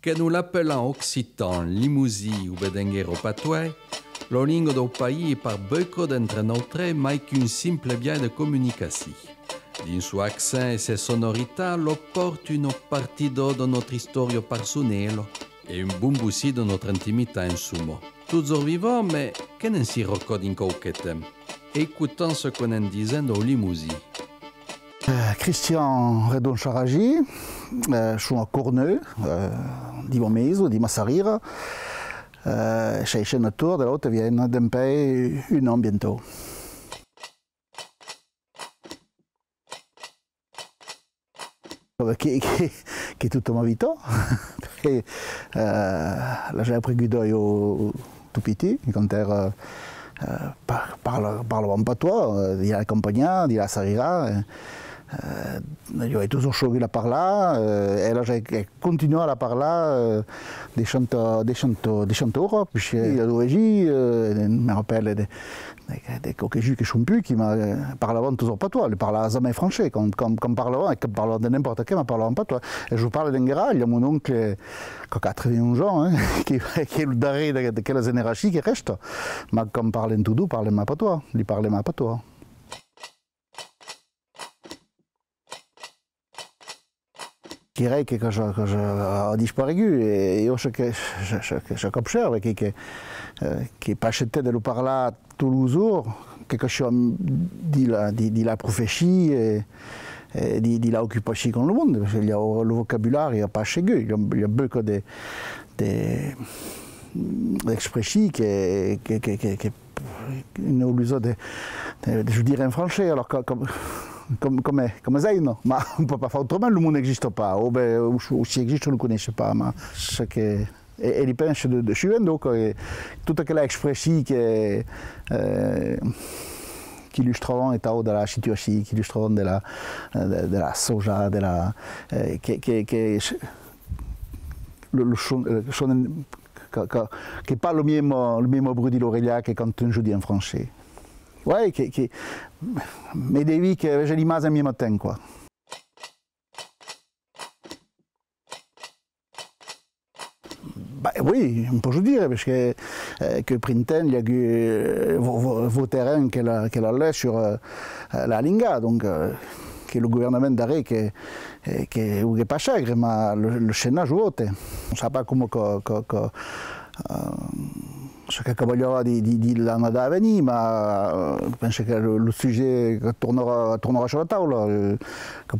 Que nous l'appelons occitan, limousi ou bedenguero patois, la langue du pays est par beaucoup d'entre nous mais qu'une simple via de communication. Dans son accent et ses sonorités, elle porte une partie de notre histoire personnelle et un bon bout de notre intimité en somme. Toujours vivants, mais que n'en s'y recorde in quelque temps. Écoutons ce qu'on en disait au limousi. Christian Redon Charagi, je suis à Courneux, di Momeso, di Massarira. Je suis sénateur de l'Haute-Vienne d'un pays un an bientôt. Che è tutta ma vita, perché j'ai appris Guido tout petit, quand parlavamo patois, di la Campagna, di la Sarira. Io ho toujours choisi la parla, et là j'ai continué à la parla des chanteurs, puis il y a d'origine, je me rappelle des coquejus qui sont plus, qui parlaient toujours patois, ils parlaient jamais français, comme parlaient de n'importe quel, mais parlaient patois. Et je vous parle d'Engera, il y a mon oncle qui a 81 ans, hein, qui est le dernier de quelle génération qui reste, mais comme parlait tout doux, parlait ma patois, il parlait ma patois. Je dirais que je disparu et je observe que pas acheté de le parler tous les jours, quelque chose de la prophétie et de l'occupation dans le monde. Il y a le vocabulaire, il n'y a pas chez eux. Il y a beaucoup d'expressions qui nous besoin de je dirais en français. Alors comme Zaino, mais on ne peut pas faire autrement, le monde n'existe pas, ou s'il existe, on ne le connaît pas. Mais ce que, et il pense de suivre, toute quelle expression qui illustreront l'état de la situation, qui illustreront de la soja, de la. Qui pas le même bruit de l'oreille que quand on joue en français. Oui, mais des vies que j'ai l'image à mi matin, quoi. Bah, oui, on peut le dire, parce que printemps, il y a eu vos terrains qu'elle a laissé sur la Linga, donc que le gouvernement d'arrêt qui n'est pas cher, mais le Sénat joue. On ne sait pas comment ce che voglio di l'anno a venire, ma penso che il sujet tournera sur la tavola, che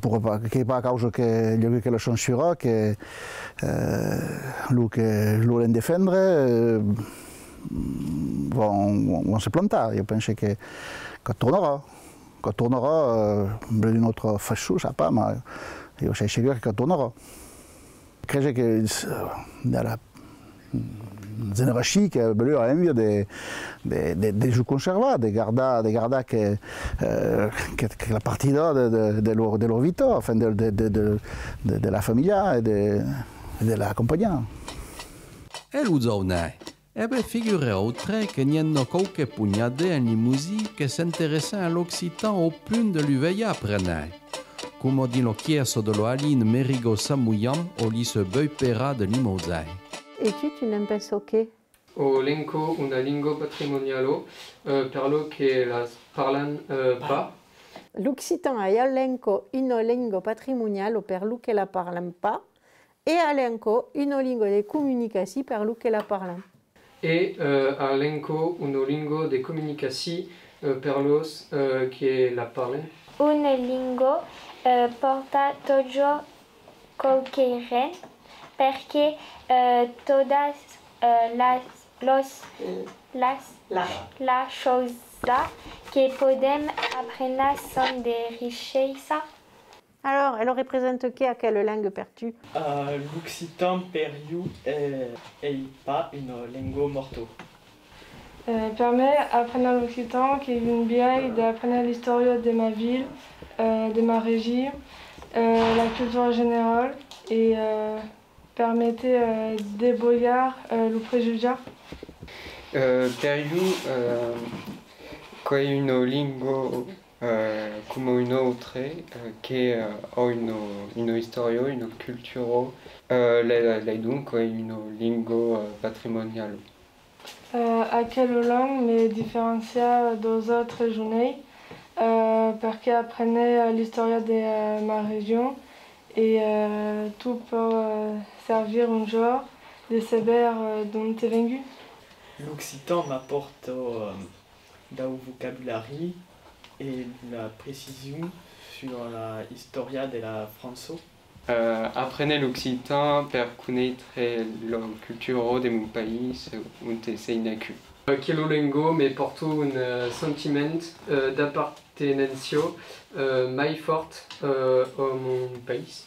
n'est pas à cause que lui che lo censurera, che lui che lo vuole difendere, vont se planter. Je pense que tournera. Quand tournera, d'une autre façon, je ne sais pas, mais je suis sûr que tournera. Je crois que dans la génération qui a envie de jeux conservés, de garder que la partie de leur vie, enfin de la famille et de la compagnie. E l'Uzonai? Figurez autre que n'y en a quelques pugnades en limousin qui s'intéressaient à l'Occitan au point de lui apprendre. Comme dit le chieso de l'Aline Merigo Samuyam au lycée Beupera de Limousin. E tu ne penso che? O lenco una lingua patrimoniale per lo che la parlan pas. L'Occitan a elenco una lingua patrimoniale per lo che la parlan pas e elenco una lingua di comunicazione per lo che la parlan. E elenco una lingua di comunicazione per los che la parlan. Una lingua porta todo qualquier perché todas las cosas que podemos aprender son de riqueza. Alors, elle représente qui à quelle langue perdu? L'occitan per you est pas une langue morte. Permet d'apprendre l'occitan qui vient bien d'apprendre l'histoire de ma ville, de ma région, la culture générale et permettait d'éboyer le préjugé. Per you, quei una lingua come un'altra che ha una storia, una cultura, lei dunque una lingua patrimoniale. Aquella langue mi differencia dos autres regioni perché apprenne l'histoire de ma région et tout peut servir un jour de savoir d'où tu es venu. L'occitan m'apporte d'un vocabulaire et la précision sur la historia de la France. Apprenez l'occitan per connaître la culture de mon pays, un seinacu. Quello lingo mi porto un sentiment d'appartenenza mai fort a mon pays.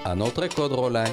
À notre code Rollin.